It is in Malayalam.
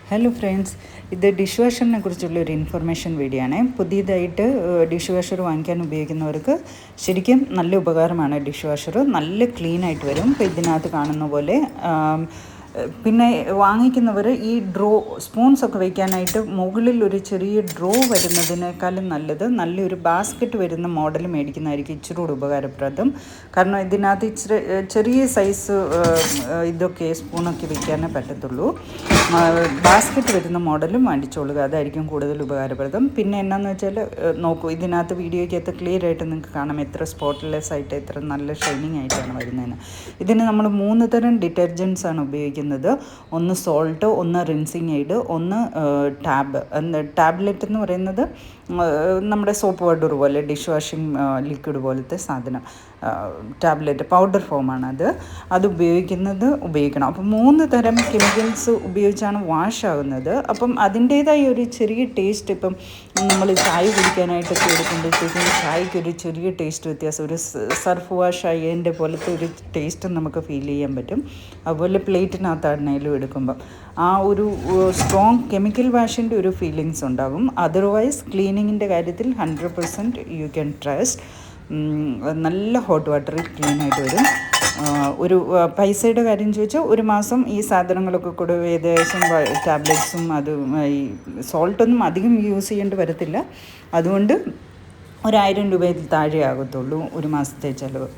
ഹലോ ഫ്രണ്ട്സ്, ഇത് ഡിഷ് വാഷറിനെ കുറിച്ചുള്ളൊരു ഇൻഫർമേഷൻ വീഡിയോ ആണ്. പുതിയതായിട്ട് ഡിഷ് വാഷർ വാങ്ങിക്കാൻ ഉപയോഗിക്കുന്നവർക്ക് ശരിക്കും നല്ല ഉപകാരമാണ്. ഡിഷ് വാഷർ നല്ല ക്ലീൻ ആയിട്ട് വരും. ഇപ്പോൾ ഇതിനകത്ത് കാണുന്ന പോലെ പിന്നെ വാങ്ങിക്കുന്നവർ ഈ സ്പൂൺസൊക്കെ വയ്ക്കാനായിട്ട് മുകളിൽ ഒരു ചെറിയ ഡ്രോ വരുന്നതിനേക്കാളും നല്ലൊരു ബാസ്ക്കറ്റ് വരുന്ന മോഡൽ മേടിക്കുന്നതായിരിക്കും ഇച്ചിരി കൂടി ഉപകാരപ്രദം. കാരണം ഇതിനകത്ത് ചെറിയ സൈസ് ഇതൊക്കെ സ്പൂണൊക്കെ വയ്ക്കാനേ പറ്റത്തുള്ളൂ. ബാസ്ക്കറ്റ് വരുന്ന മോഡലും മേടിച്ചോളുക, അതായിരിക്കും കൂടുതൽ ഉപകാരപ്രദം. പിന്നെ എന്നാന്ന് വെച്ചാൽ നോക്കൂ, ഇതിനകത്ത് വീഡിയോയ്ക്കകത്ത് ക്ലിയർ ആയിട്ട് നിങ്ങൾക്ക് കാണാം എത്ര സ്പോട്ട്ലെസ് ആയിട്ട് എത്ര നല്ല ഷൈനിങ് ആയിട്ടാണ് വരുന്നതെന്ന്. ഇതിന് നമ്മൾ 3 തരം ഡിറ്റർജൻസ് ആണ് ഉപയോഗിക്കുന്നത്. ഒന്ന് സോൾട്ട്, ഒന്ന് റിൻസിങ് എയ്ഡ്, ഒന്ന് ടാബ്ലറ്റ് എന്ന് പറയുന്നത് നമ്മുടെ സോപ്പ് പൗഡർ പോലെ ഡിഷ് വാഷിംഗ് ലിക്വിഡ് പോലത്തെ സാധനം, ടാബ്ലറ്റ് പൗഡർ ഫോമാണ് അത് ഉപയോഗിക്കണം. അപ്പം 3 തരം കെമിക്കൽസ് ഉപയോഗിച്ചാണ് വാഷ് ആകുന്നത്. അപ്പം അതിൻ്റേതായ ഒരു ചെറിയ ടേസ്റ്റ്, ഇപ്പം നമ്മൾ ചായ കുടിക്കാനായിട്ടൊക്കെ എടുക്കുമ്പോഴത്തേക്കും ചായക്കൊരു ചെറിയ ടേസ്റ്റ് വ്യത്യാസം, ഒരു സർഫ് വാഷ് ആയതിൻ്റെ പോലത്തെ ഒരു ടേസ്റ്റ് നമുക്ക് ഫീൽ ചെയ്യാൻ പറ്റും. അതുപോലെ പ്ലേറ്റിനകത്താണെങ്കിലും എടുക്കുമ്പം ആ ഒരു സ്ട്രോങ് കെമിക്കൽ വാഷിൻ്റെ ഒരു ഫീലിങ്സ് ഉണ്ടാകും. അതർവൈസ് ക്ലീനിങ്ങിൻ്റെ കാര്യത്തിൽ 100% യു ക്യാൻ ട്രസ്റ്റ്. നല്ല ഹോട്ട് വാട്ടറിൽ ക്ലീനായിട്ട് വരും. ഒരു പൈസയുടെ കാര്യം ചോദിച്ചാൽ 1 മാസം ഈ സാധനങ്ങളൊക്കെ കൂടെ ഏകദേശം ടാബ്ലറ്റ്സും ഈ സോൾട്ടൊന്നും അധികം യൂസ് ചെയ്യേണ്ടി വരത്തില്ല. അതുകൊണ്ട് 1000 രൂപയിൽ താഴെ ആകത്തുള്ളൂ 1 മാസത്തെ ചിലവ്.